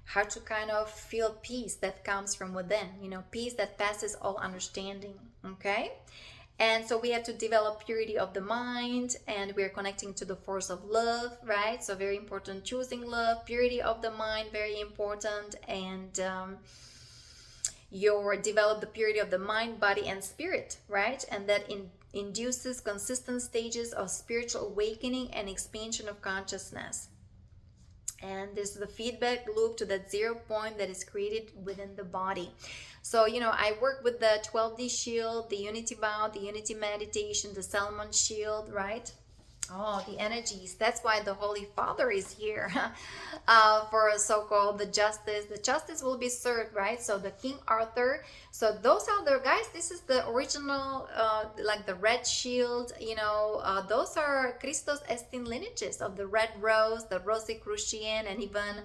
how to kind of feel peace that comes from within, you know, peace that passes all understanding. Okay. And so we have to develop purity of the mind, and we're connecting to the force of love, right? So very important, choosing love, purity of the mind, very important. And you develop the purity of the mind, body, and spirit, right? And that induces consistent stages of spiritual awakening and expansion of consciousness. And this is the feedback loop to that 0 point that is created within the body. So, you know, I work with the 12D shield, the unity bow, the unity meditation, the Salmon shield, right? Oh, the energies. That's why the Holy Father is here for a so-called the justice. The justice will be served, right? So the King Arthur. So those are the guys. This is the original, like the red shield. You know, those are Christos Estin lineages of the red rose, the Rosicrucian, and even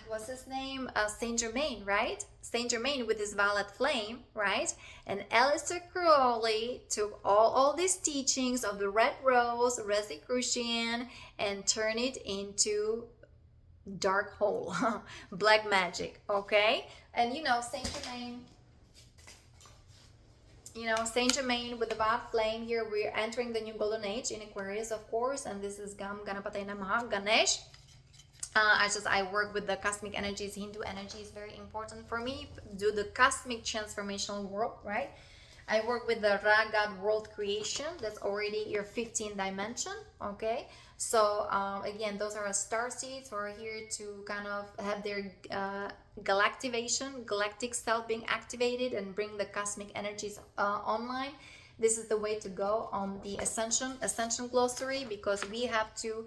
what's his name? Saint Germain, right? Saint Germain with his violet flame, right? And Aleister Crowley took all these teachings of the red rose, Rosicrucian, and turned it into dark hole, black magic, okay? And you know, Saint Germain with the violet flame. Here we're entering the new golden age in Aquarius, of course, and this is Gam Ganapataya Namaha, Ganesh. I work with the cosmic energies. Hindu energy is very important for me. Do the cosmic transformational work, right? I work with the Ra God world creation. That's already your 15th dimension, okay? So again, those are star seeds who are here to kind of have their galactivation, galactic self being activated and bring the cosmic energies online. This is the way to go on the Ascension glossary, because we have to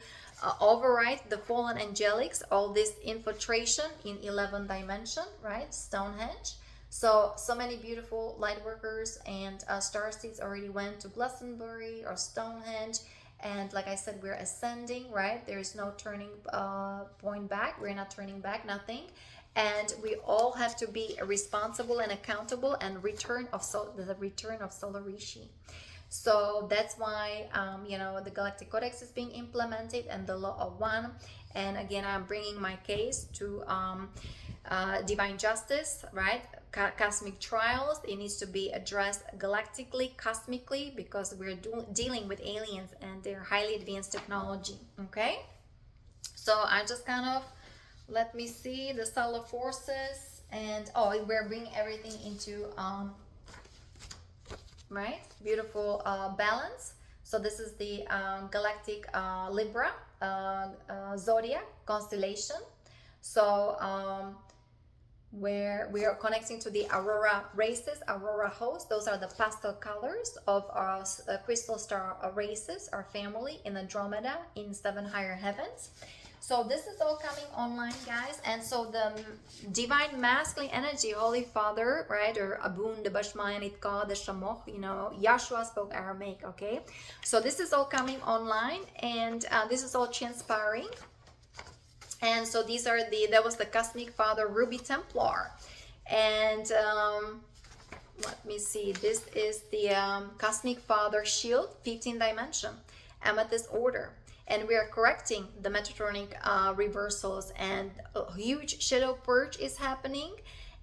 override the fallen angelics, all this infiltration in 11th dimension, right? Stonehenge. So many beautiful light workers and star seeds already went to Glastonbury or Stonehenge. And like I said, we're ascending, right? There's no turning point back. We're not turning back, nothing. And we all have to be responsible and accountable, and the return of Solar Rishi. So that's why, you know, the Galactic Codex is being implemented, and the Law of One. And again, I'm bringing my case to divine justice, right? Cosmic trials. It needs to be addressed galactically, cosmically, because we're dealing with aliens and their highly advanced technology. Okay. So I just kind of, let me see the stellar forces, and we're bringing everything into right, beautiful balance. So this is the galactic Libra zodiac constellation. So where we are connecting to the Aurora races, Aurora hosts. Those are the pastel colors of our crystal star races, our family in Andromeda in 7 higher heavens. So this is all coming online, guys. And so the divine masculine energy, Holy Father, right, or Abun de Bashmayanit Ka de Shamoch, you know, Yahshua spoke Aramaic, okay? So this is all coming online, and this is all transpiring. And so these are that was the Cosmic Father Ruby Templar. And let me see, this is the Cosmic Father Shield, 15th dimension, Amethyst Order. And we are correcting the Metatronic reversals, and a huge shadow purge is happening,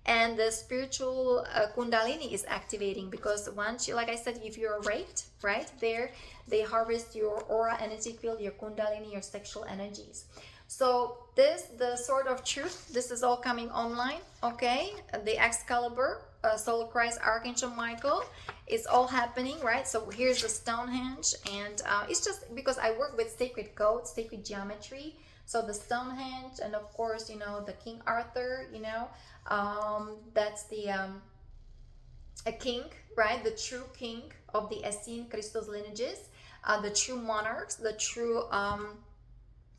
and the spiritual Kundalini is activating, because once you, like I said, if you're raped, right there, they harvest your aura energy field, your Kundalini, your sexual energies. So the Sword of Truth, this is all coming online, okay? The Excalibur, Soul Christ, Archangel Michael, it's all happening, right? So here's the Stonehenge, and it's just because I work with sacred codes, sacred geometry. So the Stonehenge, and of course, you know, the King Arthur, you know, that's the a king, right? The true king of the Essene Christos lineages, the true monarchs, the true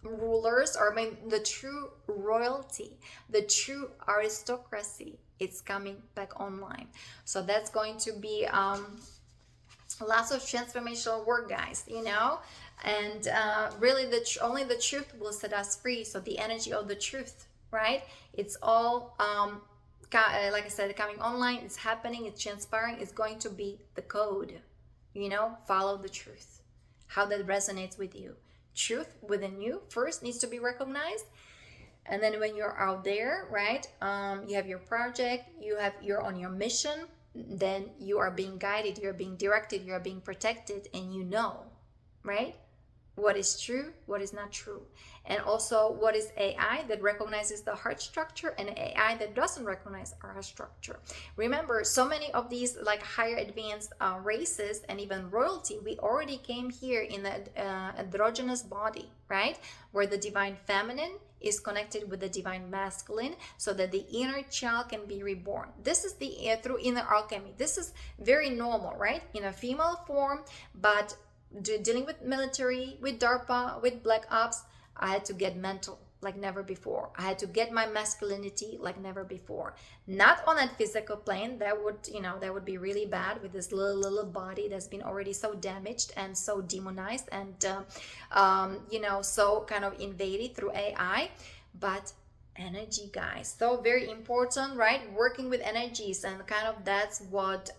rulers, or I mean the true royalty, the true aristocracy. It's coming back online. So that's going to be lots of transformational work, guys, you know, and really only the truth will set us free. So the energy of the truth, right? It's all like I said, coming online, it's happening, it's transpiring, it's going to be the code, you know. Follow the truth, how that resonates with you. Truth within you first needs to be recognized, and then when you're out there, right, you have your project, you're on your mission, then you are being guided, you're being directed, you're being protected, and you know, right, what is true, what is not true. And also, what is AI that recognizes the heart structure, and AI that doesn't recognize our heart structure. Remember, so many of these like higher advanced races and even royalty, we already came here in the androgynous body, right, where the divine feminine is connected with the divine masculine, so that the inner child can be reborn. This is the through inner alchemy. This is very normal, right, in a female form, but dealing with military, with DARPA, with Black Ops, I had to get mental like never before. I had to get my masculinity like never before. Not on that physical plane. That would, you know, that would be really bad with this little body that's been already so damaged and so demonized and, you know, so kind of invaded through AI. But energy, guys, so very important, right? Working with energies, and kind of that's what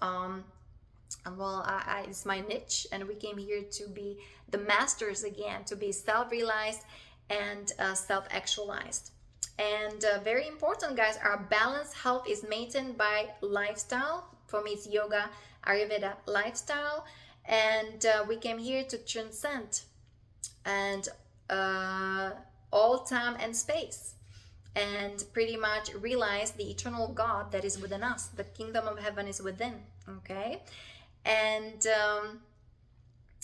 well, it's my niche, and we came here to be the masters again, to be self-realized and self-actualized. And very important, guys, our balanced health is maintained by lifestyle. For me, it's yoga, Ayurveda lifestyle, and we came here to transcend and all time and space, and pretty much realize the eternal God that is within us. The kingdom of heaven is within, okay? And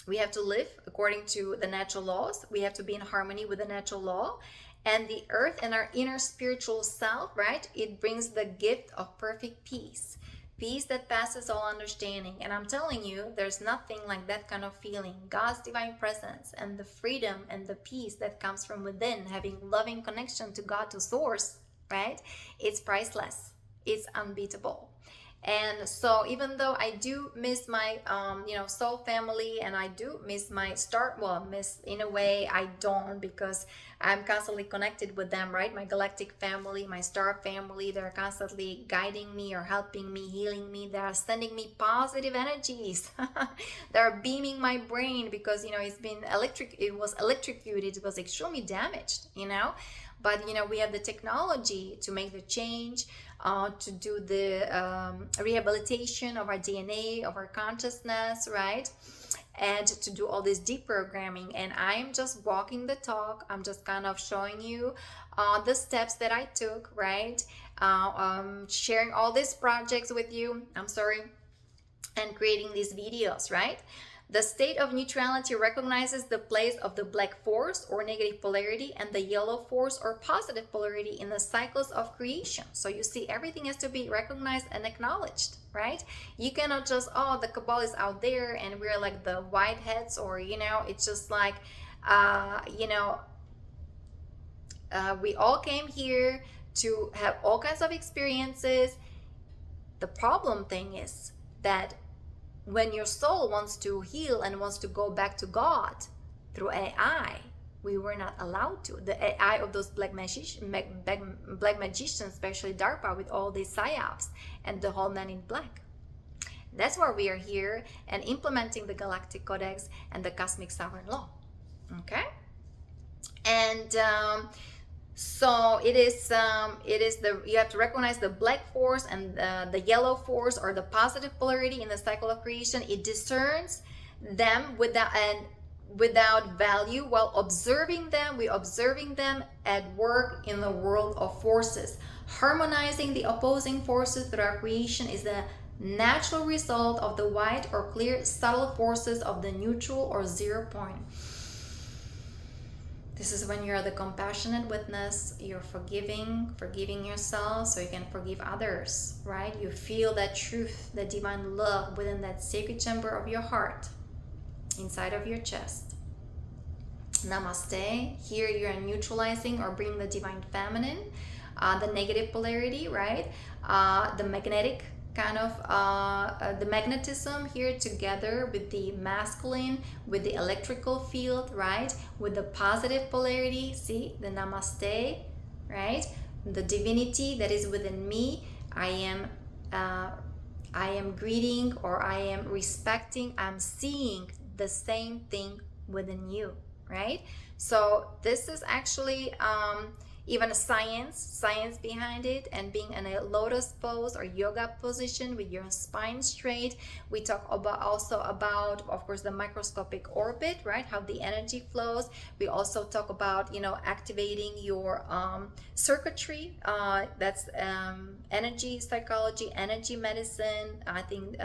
we have to live according to the natural laws. We have to be in harmony with the natural law. And the earth and our inner spiritual self, right? It brings the gift of perfect peace. Peace that passes all understanding. And I'm telling you, there's nothing like that kind of feeling. God's divine presence and the freedom and the peace that comes from within, having loving connection to God, to source, right? It's priceless. It's unbeatable. And so even though I do miss my you know, soul family, and I do miss my miss in a way, I don't, because I'm constantly connected with them, right? My galactic family, my star family, they're constantly guiding me or helping me, healing me. They are sending me positive energies. They're beaming my brain, because, you know, it was electrocuted, it was extremely damaged, you know. But, you know, we have the technology to make the change, to do the rehabilitation of our DNA, of our consciousness, right? And to do all this deprogramming. And I'm just walking the talk. I'm just kind of showing you the steps that I took, right? Sharing all these projects with you. I'm sorry. And creating these videos, right? The state of neutrality recognizes the place of the black force or negative polarity and the yellow force or positive polarity in the cycles of creation. So you see, everything has to be recognized and acknowledged, right? You cannot just, oh, the cabal is out there and we're like the whiteheads, or, you know, it's just like, you know, We all came here to have all kinds of experiences. The problem thing is that when your soul wants to heal and wants to go back to God through AI, we were not allowed to. The AI of those black magicians, especially DARPA, with all these psyops and the whole Man in Black. That's why we are here and implementing the Galactic Codex and the Cosmic Sovereign Law. Okay, and so it is you have to recognize the black force and the yellow force, or the positive polarity in the cycle of creation. It discerns them without value while observing them. We're observing them at work in the world of forces. Harmonizing the opposing forces through our creation is the natural result of the white or clear subtle forces of the neutral or 0 point. This is when you're the compassionate witness, you're forgiving yourself so you can forgive others, right? You feel that truth, that divine love within that sacred chamber of your heart, inside of your chest. Namaste. Here you're neutralizing or bringing the divine feminine, the negative polarity, right? The magnetic kind of the magnetism here together with the masculine, with the electrical field, right? With the positive polarity, see the namaste, right? The divinity that is within me. I am greeting, or I am respecting, I'm seeing the same thing within you, right? So this is actually even a science behind it, and being in a lotus pose or yoga position with your spine straight. We talk also about, of course, the microscopic orbit, right? How the energy flows. We also talk about, activating your circuitry. That's energy psychology, energy medicine. I think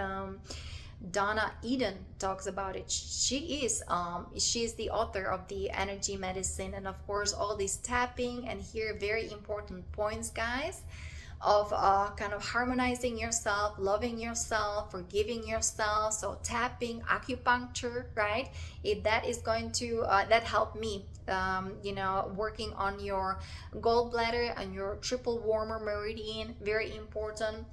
Donna Eden talks about it. She's the author of the energy medicine, and of course all this tapping, and here very important points, guys, of kind of harmonizing yourself, loving yourself, forgiving yourself. So tapping, acupuncture, right? If that is going to that helped me, working on your gallbladder and your triple warmer meridian, very important.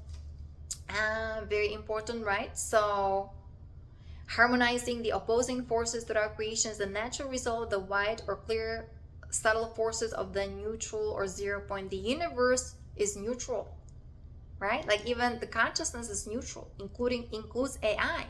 Very important, right? So harmonizing the opposing forces throughout creation is the natural result of the white or clear subtle forces of the neutral or 0 point. The universe is neutral, right? Like even the consciousness is neutral, includes AI.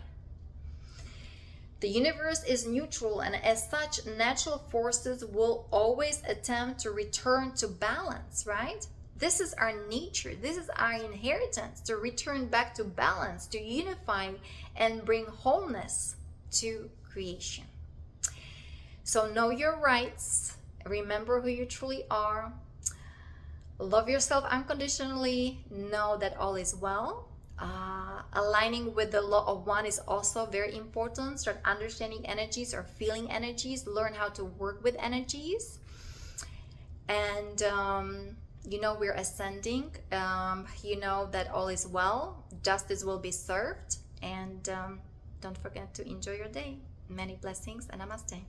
The universe is neutral, and as such, natural forces will always attempt to return to balance, right? This is our nature. This is our inheritance, to return back to balance, to unify and bring wholeness to creation. So know your rights. Remember who you truly are. Love yourself unconditionally. Know that all is well. Aligning with the law of one is also very important. Start understanding energies or feeling energies. Learn how to work with energies. And we're ascending. That all is well. Justice will be served. And don't forget to enjoy your day. Many blessings and namaste.